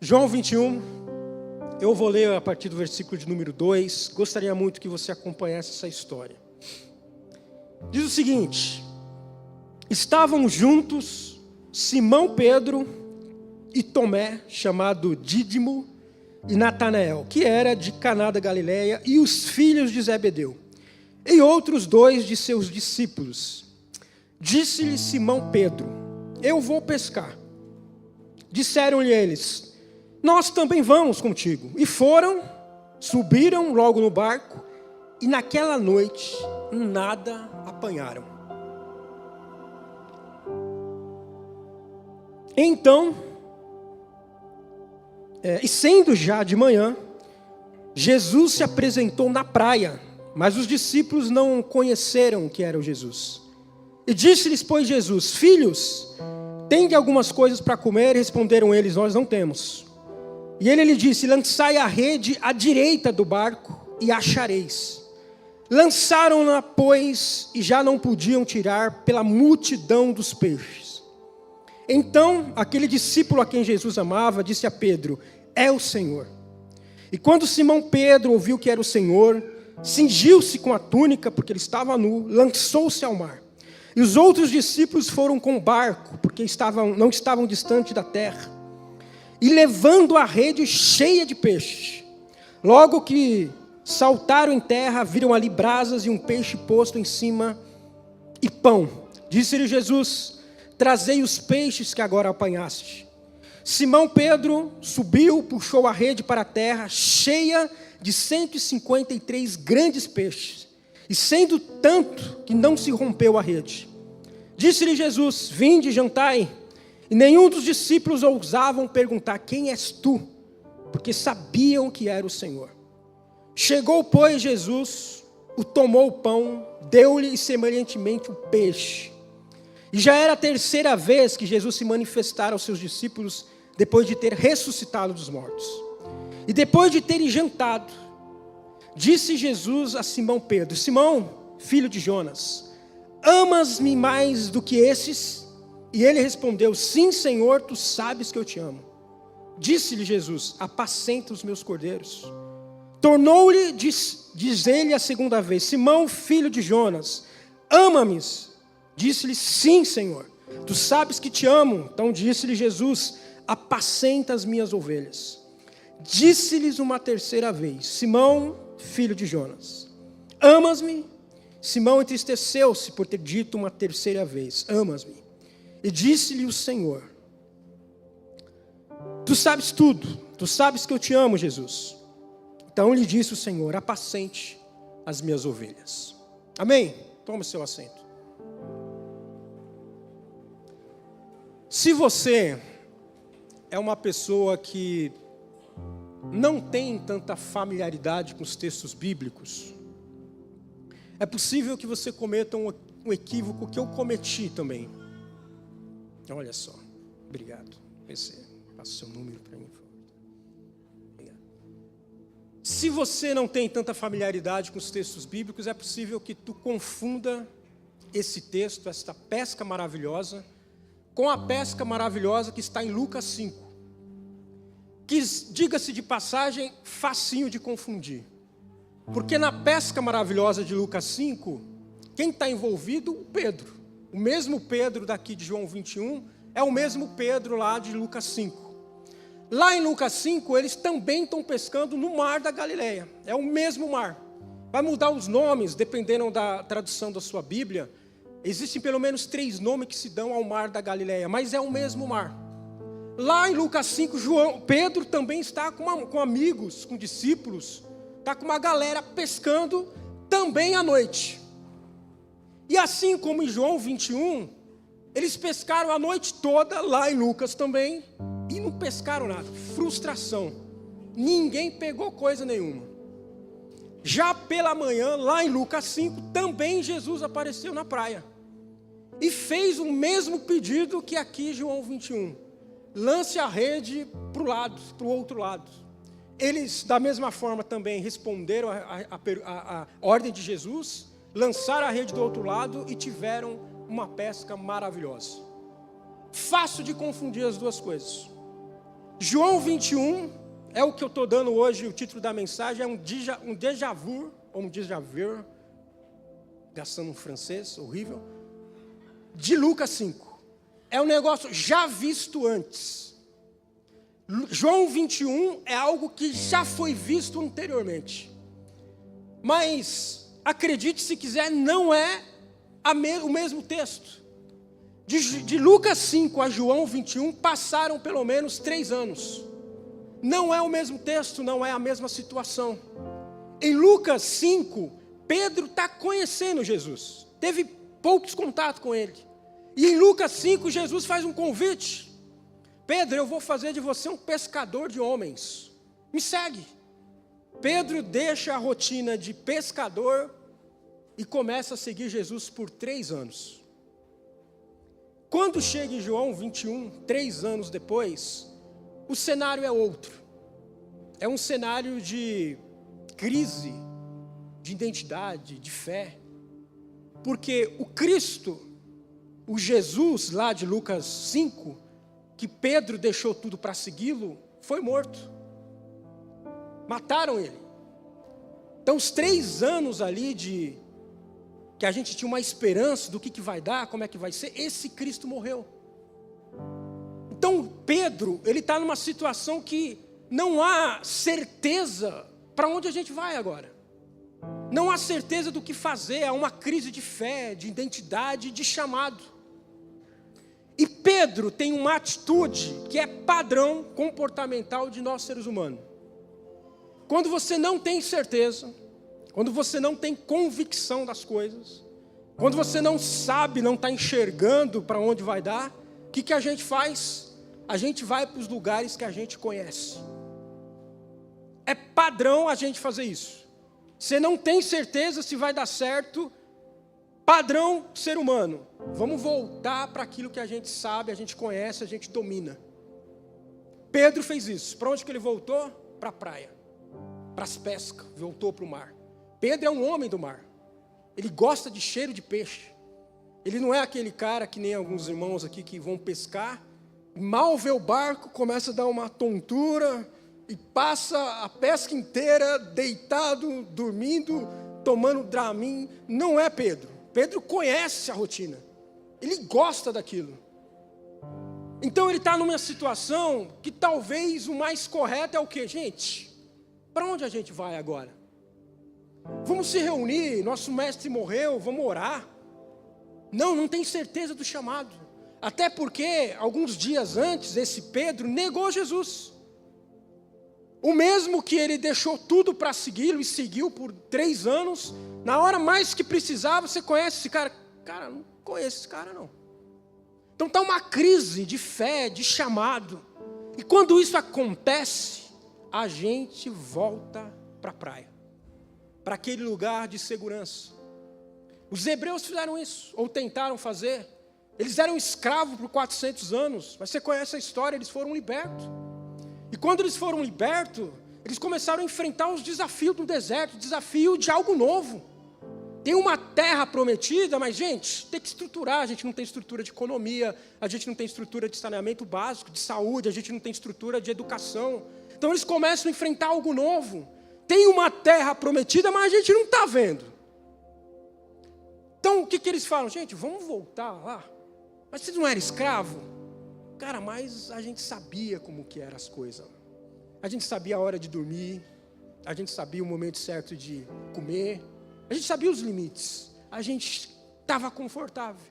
João 21, eu vou ler a partir do versículo de número 2, gostaria muito que você acompanhasse essa história. Diz o seguinte: estavam juntos Simão Pedro e Tomé, chamado Dídimo, e Natanael, que era de Caná da Galileia, e os filhos de Zebedeu, e outros dois de seus discípulos. Disse-lhe Simão Pedro: eu vou pescar. Disseram-lhe eles: nós também vamos contigo. E foram, subiram logo no barco, e naquela noite nada apanharam. Então, e sendo já de manhã, Jesus se apresentou na praia, mas os discípulos não conheceram que era o Jesus. E disse-lhes, pois, Jesus: filhos, tende algumas coisas para comer? E responderam eles: nós não temos. E ele lhe disse: lançai a rede à direita do barco e achareis. Lançaram-na, pois, e já não podiam tirar pela multidão dos peixes. Então, aquele discípulo a quem Jesus amava, disse a Pedro: é o Senhor. E quando Simão Pedro ouviu que era o Senhor, cingiu-se com a túnica, porque ele estava nu, lançou-se ao mar. E os outros discípulos foram com o barco, porque não estavam distante da terra, e levando a rede cheia de peixes. Logo que saltaram em terra, viram ali brasas e um peixe posto em cima, e pão. Disse-lhe Jesus: trazei os peixes que agora apanhaste. Simão Pedro subiu, puxou a rede para a terra, cheia de 153 grandes peixes, e sendo tanto que não se rompeu a rede. Disse-lhe Jesus: vinde e jantai. E nenhum dos discípulos ousavam perguntar: quem és tu? Porque sabiam que era o Senhor. Chegou, pois, Jesus, tomou o pão, deu-lhe semelhantemente o peixe. E já era a terceira vez que Jesus se manifestara aos seus discípulos, depois de ter ressuscitado dos mortos. E depois de terem jantado, disse Jesus a Simão Pedro: Simão, filho de Jonas, amas-me mais do que esses? E ele respondeu: sim, Senhor, tu sabes que eu te amo. Disse-lhe Jesus: apacenta os meus cordeiros. Tornou-lhe dizer-lhe a segunda vez: Simão, filho de Jonas, ama-me? Disse-lhe: sim, Senhor, tu sabes que te amo. Então disse-lhe Jesus: apacenta as minhas ovelhas. Disse-lhes uma terceira vez: Simão, filho de Jonas, amas-me? Simão entristeceu-se por ter dito uma terceira vez: amas-me? E disse-lhe o Senhor: tu sabes tudo, tu sabes que eu te amo, Jesus. Então lhe disse o Senhor: apacente as minhas ovelhas. Amém? Toma o seu assento. Se você é uma pessoa que não tem tanta familiaridade com os textos bíblicos, é possível que você cometa um equívoco que eu cometi também. Olha só, obrigado. Passa o seu número para mim, por favor. Obrigado. Se você não tem tanta familiaridade com os textos bíblicos, é possível que tu confunda esse texto, esta pesca maravilhosa, com a pesca maravilhosa que está em Lucas 5. Que, diga-se de passagem, facinho de confundir. Porque na pesca maravilhosa de Lucas 5, quem está envolvido? O Pedro. O mesmo Pedro daqui de João 21 é o mesmo Pedro lá de Lucas 5. Lá em Lucas 5, eles também estão pescando no mar da Galileia. É o mesmo mar. Vai mudar os nomes, dependendo da tradução da sua Bíblia. Existem pelo menos 3 nomes que se dão ao mar da Galileia, mas é o mesmo mar. Lá em Lucas 5, Pedro também está com amigos, com discípulos, está com uma galera pescando também à noite. E assim como em João 21, eles pescaram a noite toda, lá em Lucas também, e não pescaram nada. Frustração. Ninguém pegou coisa nenhuma. Já pela manhã, lá em Lucas 5, também Jesus apareceu na praia. E fez o mesmo pedido que aqui em João 21. Lance a rede para o outro lado. Eles, da mesma forma, também responderam a ordem de Jesus, lançaram a rede do outro lado e tiveram uma pesca maravilhosa. Fácil de confundir as duas coisas. João 21 é o que eu estou dando hoje, o título da mensagem é um déjà vu, ou um déjà vu, gastando um francês horrível, de Lucas 5. É um negócio já visto antes. João 21 é algo que já foi visto anteriormente. Mas, acredite se quiser, não é o mesmo texto. De Lucas 5 a João 21 passaram pelo menos 3 anos. Não é o mesmo texto, não é a mesma situação. Em Lucas 5, Pedro está conhecendo Jesus. Teve poucos contatos com ele. E em Lucas 5, Jesus faz um convite. Pedro, eu vou fazer de você um pescador de homens. Me segue. Pedro deixa a rotina de pescador e começa a seguir Jesus por 3 anos. Quando chega em João 21, 3 anos depois, o cenário é outro. É um cenário de crise, de identidade, de fé. Porque o Cristo, o Jesus lá de Lucas 5, que Pedro deixou tudo para segui-lo, foi morto. Mataram ele. Então os 3 anos ali que a gente tinha uma esperança do que vai dar, como é que vai ser, esse Cristo morreu. Então Pedro, ele está numa situação que não há certeza para onde a gente vai agora. Não há certeza do que fazer, há uma crise de fé, de identidade, de chamado. E Pedro tem uma atitude que é padrão comportamental de nós seres humanos. Quando você não tem certeza, quando você não tem convicção das coisas, quando você não sabe, não está enxergando para onde vai dar, o que a gente faz? A gente vai para os lugares que a gente conhece. É padrão a gente fazer isso. Você não tem certeza se vai dar certo, padrão ser humano. Vamos voltar para aquilo que a gente sabe, a gente conhece, a gente domina. Pedro fez isso. Para onde que ele voltou? Para a praia, para as pescas, voltou para o mar. Pedro é um homem do mar. Ele gosta de cheiro de peixe. Ele não é aquele cara que nem alguns irmãos aqui que vão pescar, mal vê o barco, começa a dar uma tontura e passa a pesca inteira deitado, dormindo, tomando Dramin. Não é Pedro. Pedro conhece a rotina. Ele gosta daquilo. Então ele está numa situação que talvez o mais correto é o quê, gente? Para onde a gente vai agora? Vamos se reunir, nosso mestre morreu, vamos orar. Não tem certeza do chamado. Até porque, alguns dias antes, esse Pedro negou Jesus. O mesmo que ele deixou tudo para segui-lo e seguiu por 3 anos. Na hora mais que precisava, você conhece esse cara? Cara, não conheço esse cara não. Então está uma crise de fé, de chamado. E quando isso acontece, a gente volta para a praia. Para aquele lugar de segurança. Os hebreus fizeram isso, ou tentaram fazer. Eles eram escravos por 400 anos, mas você conhece a história, eles foram libertos. E quando eles foram libertos, eles começaram a enfrentar os desafios do deserto, o desafio de algo novo. Tem uma terra prometida, mas gente, tem que estruturar, a gente não tem estrutura de economia, a gente não tem estrutura de saneamento básico, de saúde, a gente não tem estrutura de educação. Então eles começam a enfrentar algo novo. Tem uma terra prometida, mas a gente não está vendo. Então, o que eles falam? Gente, vamos voltar lá. Mas você não era escravo? Cara, mas a gente sabia como que eram as coisas. A gente sabia a hora de dormir. A gente sabia o momento certo de comer. A gente sabia os limites. A gente estava confortável.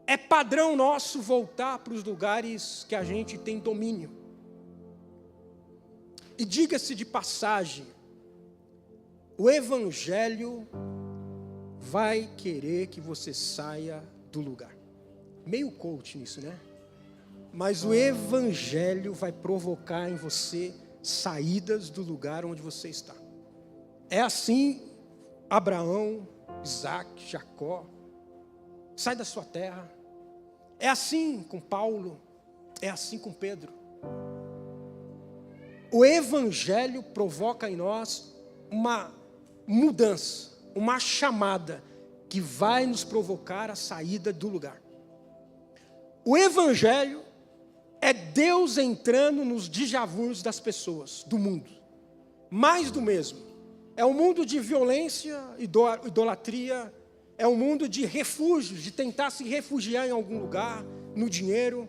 É padrão nosso voltar para os lugares que a gente tem domínio. E diga-se de passagem, o Evangelho vai querer que você saia do lugar. Meio coach nisso, né? Mas o Evangelho vai provocar em você saídas do lugar onde você está. É assim Abraão, Isaac, Jacó. Sai da sua terra. É assim com Paulo. É assim com Pedro. O Evangelho provoca em nós uma mudança, uma chamada que vai nos provocar a saída do lugar. O Evangelho é Deus entrando nos déjà vus das pessoas, do mundo. Mais do mesmo. É um mundo de violência, idolatria, é um mundo de refúgios, de tentar se refugiar em algum lugar, no dinheiro.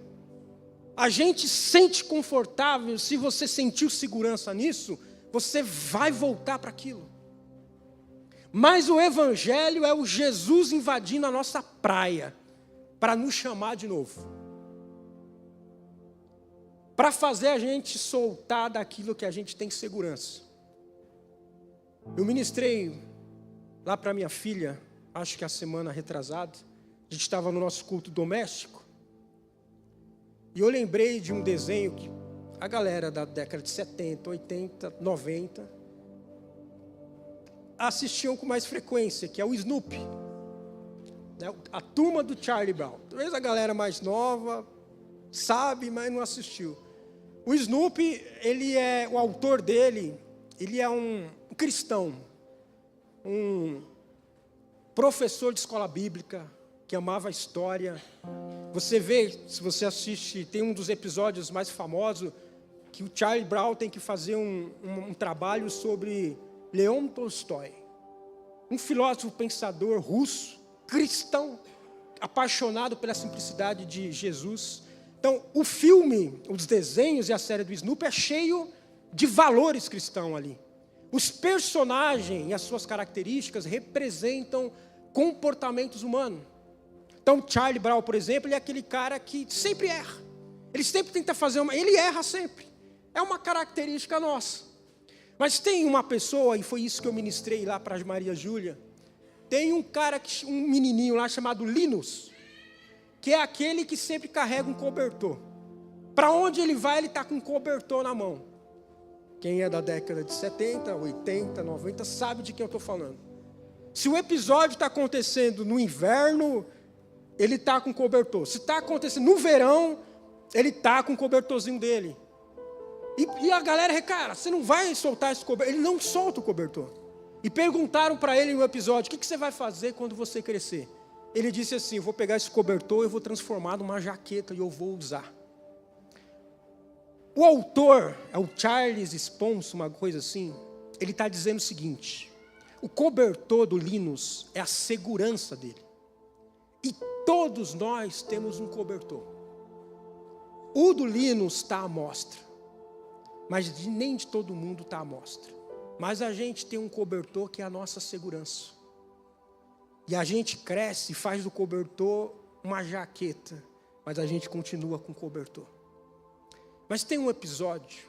A gente sente confortável, se você sentiu segurança nisso, você vai voltar para aquilo. Mas o Evangelho é o Jesus invadindo a nossa praia, para nos chamar de novo. Para fazer a gente soltar daquilo que a gente tem segurança. Eu ministrei lá para minha filha, acho que a semana retrasada, a gente estava no nosso culto doméstico, e eu lembrei de um desenho que a galera da década de 70, 80, 90, assistiam com mais frequência, que é o Snoopy. A turma do Charlie Brown. Talvez a galera mais nova sabe, mas não assistiu. O Snoopy, o autor dele, ele é um cristão, um professor de escola bíblica, que amava a história. Você vê, se você assiste, tem um dos episódios mais famosos, que o Charlie Brown tem que fazer um trabalho sobre Leon Tolstói, um filósofo pensador russo, cristão, apaixonado pela simplicidade de Jesus. Então, o filme, os desenhos e a série do Snoopy é cheio de valores cristãos ali. Os personagens e as suas características representam comportamentos humanos. Então, Charlie Brown, por exemplo, ele é aquele cara que sempre erra. Ele sempre tenta ele erra sempre. É uma característica nossa. Mas tem uma pessoa, e foi isso que eu ministrei lá para a Maria Júlia, tem um menininho lá chamado Linus, que é aquele que sempre carrega um cobertor. Para onde ele vai, ele está com um cobertor na mão. Quem é da década de 70, 80, 90, sabe de quem eu estou falando. Se o episódio está acontecendo no inverno, ele está com cobertor. Se está acontecendo no verão, ele está com o cobertorzinho dele. E a galera, cara, você não vai soltar esse cobertor. Ele não solta o cobertor. E perguntaram para ele no episódio, o que você vai fazer quando você crescer? Ele disse assim, eu vou pegar esse cobertor, eu vou transformar numa jaqueta e eu vou usar. O autor, é o Charles Spence, uma coisa assim, ele está dizendo o seguinte, o cobertor do Linus é a segurança dele. E todos nós temos um cobertor. O do Linus está à mostra, mas nem de todo mundo está à mostra. Mas a gente tem um cobertor que é a nossa segurança. E a gente cresce e faz do cobertor uma jaqueta, mas a gente continua com o cobertor. Mas tem um episódio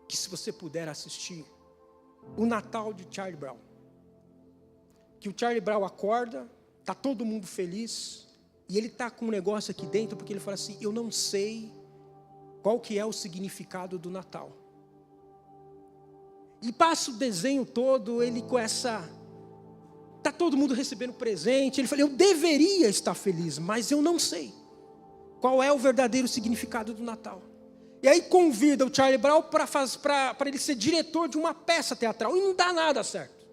que, se você puder assistir, o Natal de Charlie Brown. Que o Charlie Brown acorda, está todo mundo feliz, e ele está com um negócio aqui dentro, porque ele fala assim, eu não sei qual que é o significado do Natal. E passa o desenho todo, ele com essa... Está todo mundo recebendo presente, ele fala, eu deveria estar feliz, mas eu não sei qual é o verdadeiro significado do Natal. E aí convida o Charlie Brown para ele ser diretor de uma peça teatral, e não dá nada certo.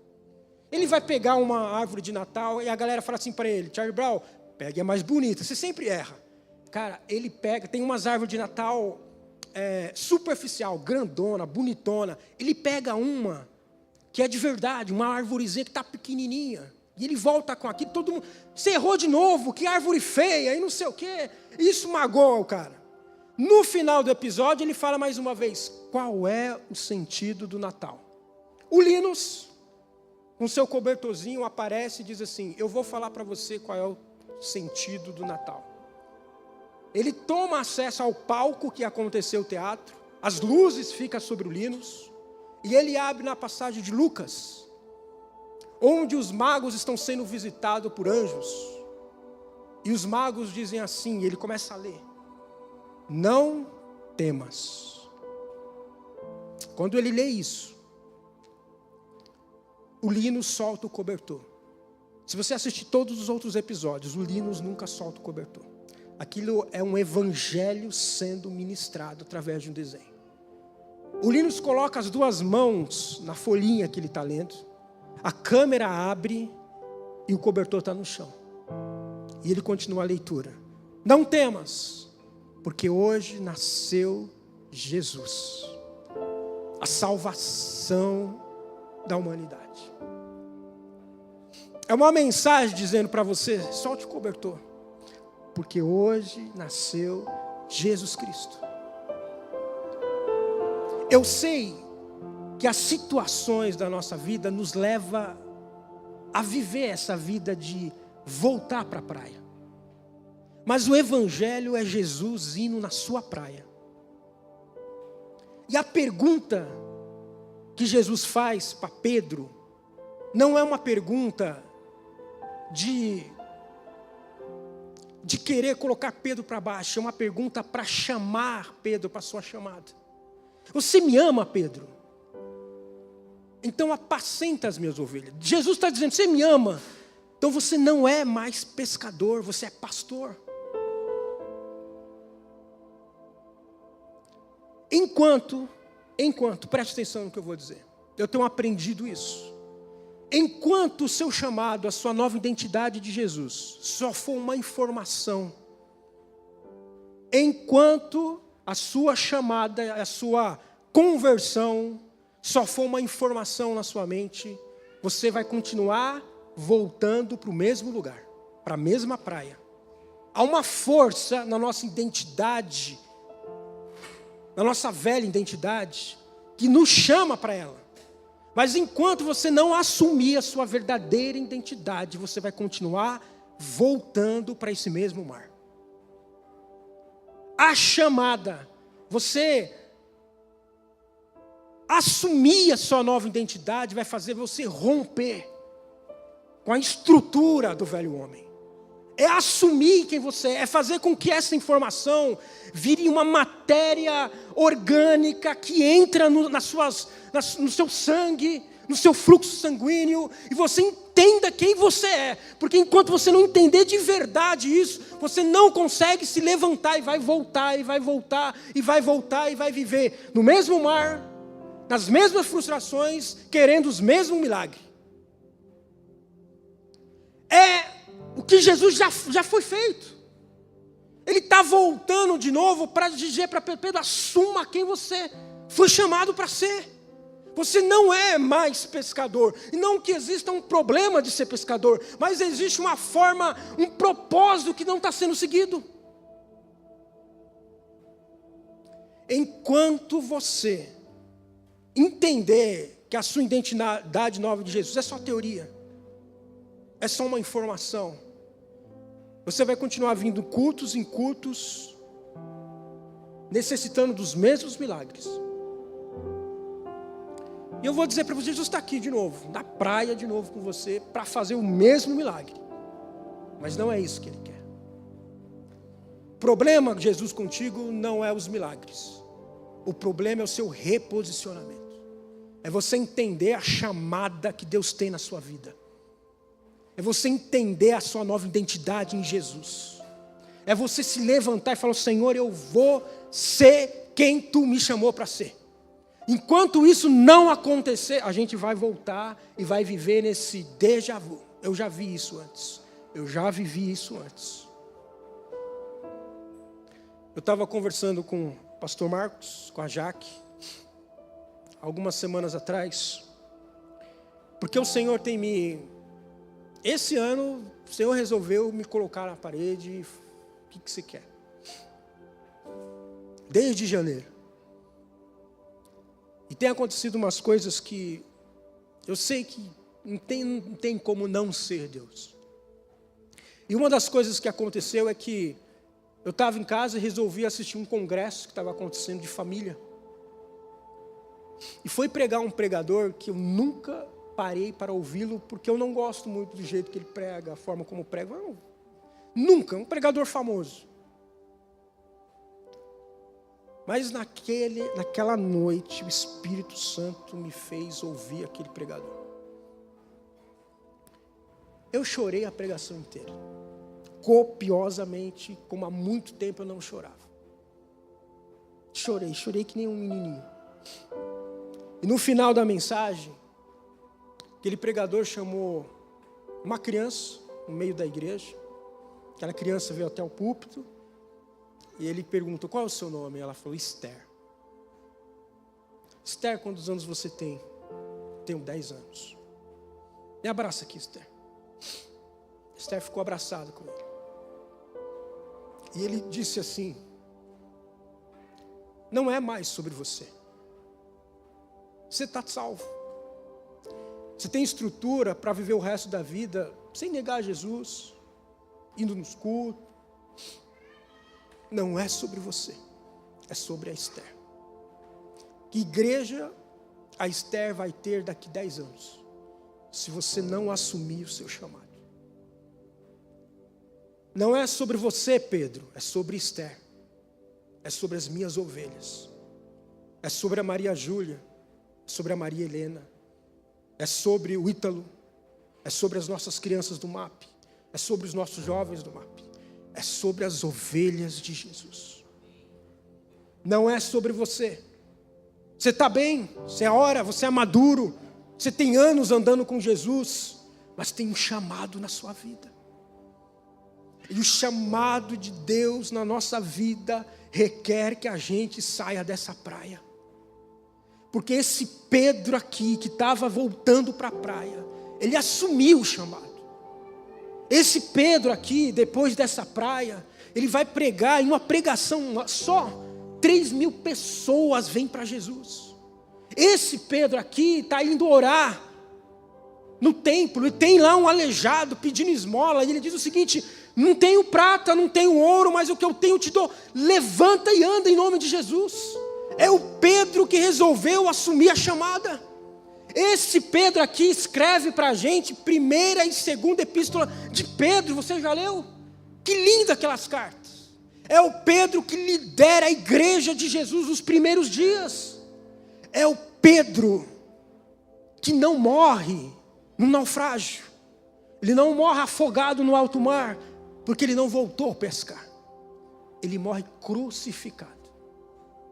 Ele vai pegar uma árvore de Natal, e a galera fala assim para ele, Charlie Brown, pegue a mais bonita, você sempre erra. Cara, ele pega, tem umas árvores de Natal superficial, grandona, bonitona, ele pega uma que é de verdade, uma árvorezinha que está pequenininha, e ele volta com aquilo, todo mundo, você errou de novo, que árvore feia, e não sei o quê, isso magoa o cara. No final do episódio, ele fala mais uma vez, qual é o sentido do Natal? O Linus, com seu cobertorzinho, aparece e diz assim, eu vou falar para você qual é o sentido do Natal. Ele toma acesso ao palco que aconteceu o teatro, as luzes ficam sobre o Linus, e ele abre na passagem de Lucas, onde os magos estão sendo visitados por anjos, e os magos dizem assim, e ele começa a ler, não temas. Quando ele lê isso, o Linus solta o cobertor. Se você assistir todos os outros episódios, o Linus nunca solta o cobertor. Aquilo é um evangelho sendo ministrado através de um desenho. O Linus coloca as duas mãos na folhinha que ele está lendo, a câmera abre e o cobertor está no chão. E ele continua a leitura. Não temas, Porque hoje nasceu Jesus, a salvação da humanidade. É uma mensagem dizendo para você, solte o cobertor, porque hoje nasceu Jesus Cristo. Eu sei que as situações da nossa vida nos levam a viver essa vida de voltar para a praia. Mas o Evangelho é Jesus indo na sua praia. E a pergunta que Jesus faz para Pedro não é uma pergunta de querer colocar Pedro para baixo, é uma pergunta para chamar Pedro para a sua chamada. Você me ama, Pedro? Então apacenta as minhas ovelhas. Jesus está dizendo, você me ama? Então você não é mais pescador, você é pastor. Enquanto, preste atenção no que eu vou dizer. Eu tenho aprendido isso. Enquanto o seu chamado, a sua nova identidade de Jesus, só for uma informação. Enquanto a sua chamada, a sua conversão, só for uma informação na sua mente, você vai continuar voltando para o mesmo lugar, para a mesma praia. Há uma força na nossa identidade, na nossa velha identidade, que nos chama para ela. Mas enquanto você não assumir a sua verdadeira identidade, você vai continuar voltando para esse mesmo mar. A chamada, você assumir a sua nova identidade, vai fazer você romper com a estrutura do velho homem. É assumir quem você é fazer com que essa informação vire uma matéria orgânica que entra no seu sangue, no seu fluxo sanguíneo, e você entenda quem você é. Porque enquanto você não entender de verdade isso, você não consegue se levantar e vai voltar, e vai voltar, e vai voltar, e vai viver no mesmo mar, nas mesmas frustrações, querendo os mesmos milagres. O que Jesus já foi feito. Ele está voltando de novo para dizer para Pedro, assuma quem você foi chamado para ser. Você não é mais pescador. E não que exista um problema de ser pescador, mas existe uma forma, um propósito que não está sendo seguido. Enquanto você entender que a sua identidade nova de Jesus é só teoria, é só uma informação, você vai continuar vindo cultos em cultos, necessitando dos mesmos milagres. E eu vou dizer para você, Jesus está aqui de novo, na praia de novo com você, para fazer o mesmo milagre. Mas não é isso que Ele quer. O problema de Jesus contigo não é os milagres. O problema é o seu reposicionamento. É você entender a chamada que Deus tem na sua vida. É você entender a sua nova identidade em Jesus. É você se levantar e falar, Senhor, eu vou ser quem Tu me chamou para ser. Enquanto isso não acontecer, a gente vai voltar e vai viver nesse déjà vu. Eu já vi isso antes. Eu já vivi isso antes. Eu estava conversando com o pastor Marcos, com a Jaque, algumas semanas atrás, porque o Senhor tem esse ano, o Senhor resolveu me colocar na parede. O que você quer? Desde janeiro. E tem acontecido umas coisas que eu sei que não tem como não ser Deus. E uma das coisas que aconteceu é que eu estava em casa e resolvi assistir um congresso que estava acontecendo de família. E foi pregar um pregador que eu nunca parei para ouvi-lo, porque eu não gosto muito do jeito que ele prega, a forma como prega. Nunca, um pregador famoso. Mas naquela noite, o Espírito Santo me fez ouvir aquele pregador. Eu chorei a pregação inteira, copiosamente, como há muito tempo eu não chorava. Chorei que nem um menininho. E no final da mensagem, aquele pregador chamou uma criança no meio da igreja. Aquela criança veio até o púlpito E ele perguntou, qual é o seu nome? Ela falou, Esther. Esther, quantos anos você tem? Tenho 10 anos. Me abraça aqui, Esther. Esther ficou abraçada com ele. E ele disse assim, não é mais sobre você. Você está salvo. Você tem estrutura para viver o resto da vida sem negar Jesus, indo nos cultos. Não é sobre você, é sobre a Esther. Que igreja a Esther vai ter daqui 10 anos, se você não assumir o seu chamado? Não é sobre você, Pedro, é sobre Esther. É sobre as minhas ovelhas. É sobre a Maria Júlia, é sobre a Maria Helena. É sobre o Ítalo, é sobre as nossas crianças do MAP, é sobre os nossos jovens do MAP, é sobre as ovelhas de Jesus. Não é sobre você. Você está bem, você é hora, você é maduro, você tem anos andando com Jesus, mas tem um chamado na sua vida. E o chamado de Deus na nossa vida requer que a gente saia dessa praia. Porque esse Pedro aqui, que estava voltando para a praia, ele assumiu o chamado. Esse Pedro aqui, depois dessa praia, ele vai pregar em uma pregação só, 3.000 pessoas vêm para Jesus. Esse Pedro aqui está indo orar no templo, e tem lá um aleijado pedindo esmola, e ele diz o seguinte, não tenho prata, não tenho ouro, mas o que eu tenho te dou, levanta e anda em nome de Jesus. É o Pedro que resolveu assumir a chamada. Esse Pedro aqui escreve para a gente 1ª e 2ª epístola de Pedro. Você já leu? Que linda aquelas cartas. É o Pedro que lidera a igreja de Jesus nos primeiros dias. É o Pedro que não morre no naufrágio. Ele não morre afogado no alto mar, porque ele não voltou a pescar. Ele morre crucificado.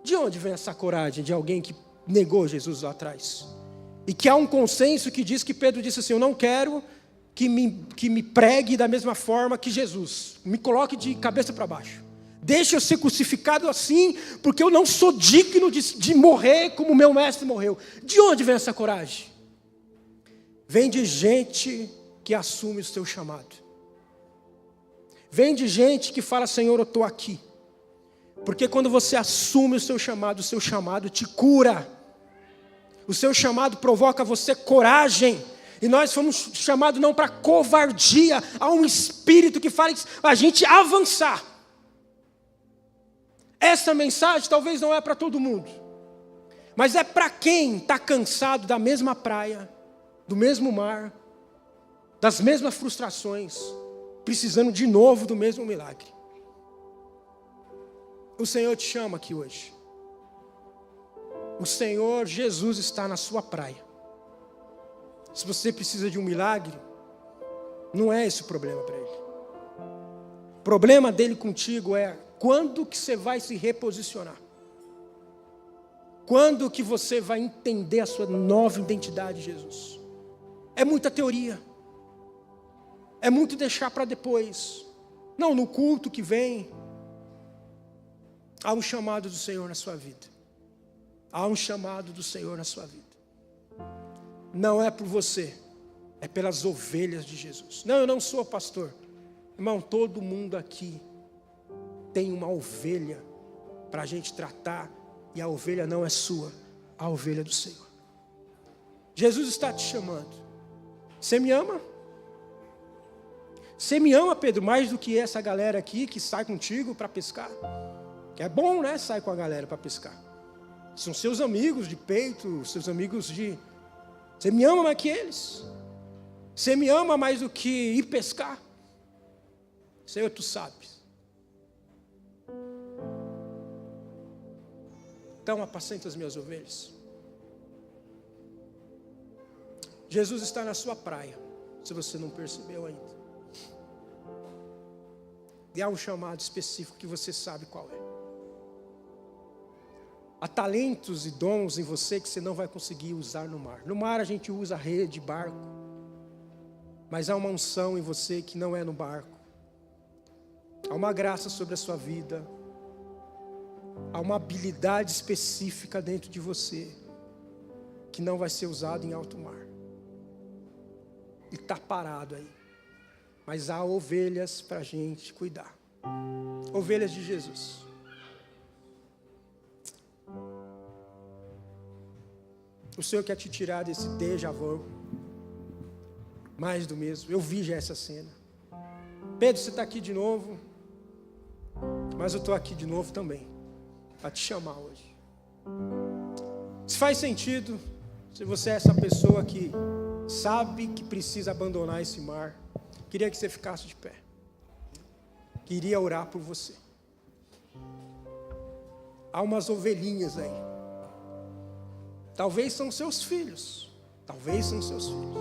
De onde vem essa coragem de alguém que negou Jesus lá atrás? E que há um consenso que diz que Pedro disse assim, eu não quero que me pregue da mesma forma que Jesus. Me coloque de cabeça para baixo. Deixa eu ser crucificado assim, porque eu não sou digno de morrer como meu mestre morreu. De onde vem essa coragem? Vem de gente que assume o seu chamado. Vem de gente que fala, Senhor, eu estou aqui. Porque quando você assume o seu chamado te cura. O seu chamado provoca você coragem. E nós fomos chamados não para covardia. Há um espírito que faz a gente avançar. Essa mensagem talvez não é para todo mundo. Mas é para quem está cansado da mesma praia, do mesmo mar, das mesmas frustrações, precisando de novo do mesmo milagre. O Senhor te chama aqui hoje. O Senhor Jesus está na sua praia. Se você precisa de um milagre, não é esse o problema para Ele. O problema dele contigo é quando que você vai se reposicionar. Quando que você vai entender a sua nova identidade, Jesus? É muita teoria. É muito deixar para depois. Não, no culto que vem, há um chamado do Senhor na sua vida. Há um chamado do Senhor na sua vida. Não é por você, é pelas ovelhas de Jesus. Não, eu não sou pastor. Irmão, todo mundo aqui tem uma ovelha para a gente tratar. E a ovelha não é sua, a ovelha é do Senhor. Jesus está te chamando. Você me ama? Você me ama, Pedro, mais do que essa galera aqui que sai contigo para pescar? Que é bom, né? Sai com a galera para pescar. São seus amigos de peito, seus amigos de... Você me ama mais que eles? Você me ama mais do que ir pescar? Senhor, tu sabes. Então apacenta as minhas ovelhas. Jesus está na sua praia, se você não percebeu ainda. E há um chamado específico que você sabe qual é. Há talentos e dons em você que você não vai conseguir usar no mar. No mar a gente usa rede, barco. Mas há uma unção em você que não é no barco. Há uma graça sobre a sua vida há uma habilidade específica dentro de você que não vai ser usada em alto mar. E está parado aí. Mas há ovelhas para a gente cuidar. Ovelhas de Jesus. O Senhor quer te tirar desse déjà vu. Mais do mesmo. Eu vi já essa cena. Pedro, você está aqui de novo. Mas eu estou aqui de novo também. Para te chamar hoje. Se faz sentido, se você é essa pessoa que sabe que precisa abandonar esse mar, queria que você ficasse de pé. Queria orar por você. Há umas ovelhinhas aí. Talvez são seus filhos. Talvez são seus filhos.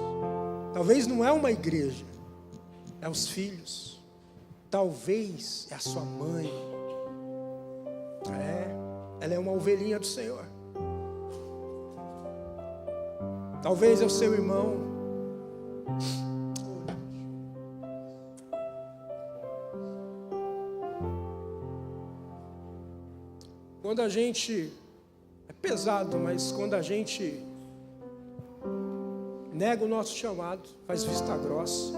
Talvez não é uma igreja. É os filhos. Talvez é a sua mãe. Ela é uma ovelhinha do Senhor. Talvez é o seu irmão. Quando a gente, é pesado, mas quando a gente nega o nosso chamado, faz vista grossa,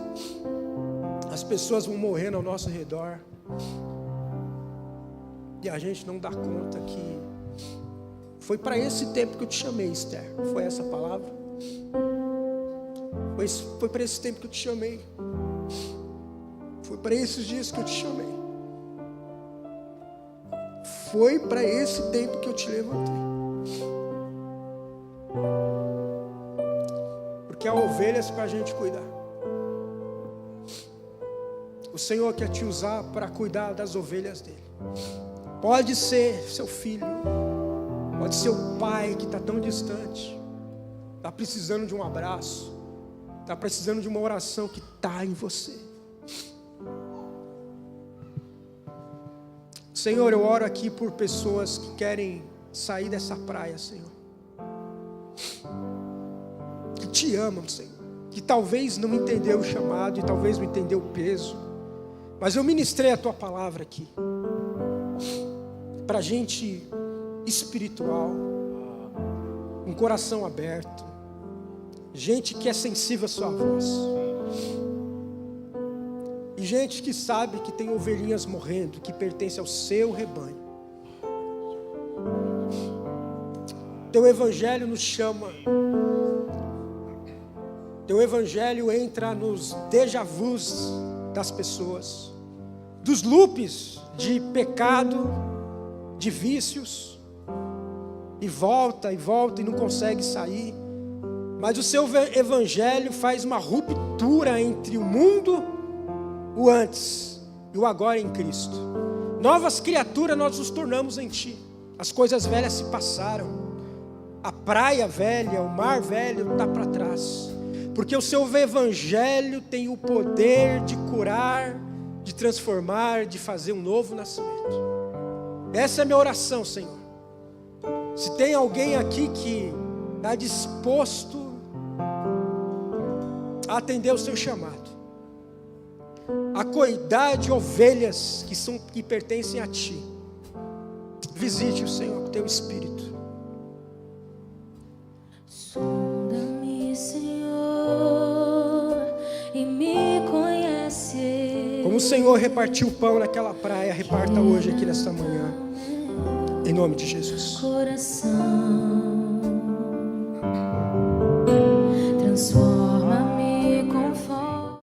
as pessoas vão morrendo ao nosso redor, e a gente não dá conta que foi para esse tempo que eu te chamei, Esther. Foi essa a palavra? Foi para esse tempo que eu te chamei. Foi para esses dias que eu te chamei. Foi para esse tempo que eu te levantei. Porque há ovelhas para a gente cuidar. O Senhor quer te usar para cuidar das ovelhas dele. Pode ser seu filho, pode ser o pai que está tão distante, está precisando de um abraço, está precisando de uma oração que está em você. Senhor, eu oro aqui por pessoas que querem sair dessa praia, Senhor, que te amam, Senhor, que talvez não entendeu o chamado e talvez não entendeu o peso, mas eu ministrei a tua palavra aqui para gente espiritual, um coração aberto, gente que é sensível à sua voz, e gente que sabe que tem ovelhinhas morrendo, que pertence ao seu rebanho. Teu evangelho nos chama, teu evangelho entra nos déjà vus das pessoas, dos loops de pecado, de vícios, e volta e não consegue sair. Mas o seu evangelho faz uma ruptura entre o mundo, o antes e o agora em Cristo. Novas criaturas nós nos tornamos em ti. As coisas velhas se passaram, a praia velha, o mar velho está para trás, porque o seu evangelho tem o poder de curar, de transformar, de fazer um novo nascimento. Essa é a minha oração, Senhor. Se tem alguém aqui que está disposto a atender o seu chamado, a cuidar de ovelhas que pertencem a ti, visite o Senhor com teu Espírito. Sonda-me, Senhor, e me conhece. Como o Senhor repartiu o pão naquela praia, reparta hoje aqui nesta manhã, em nome de Jesus. Coração.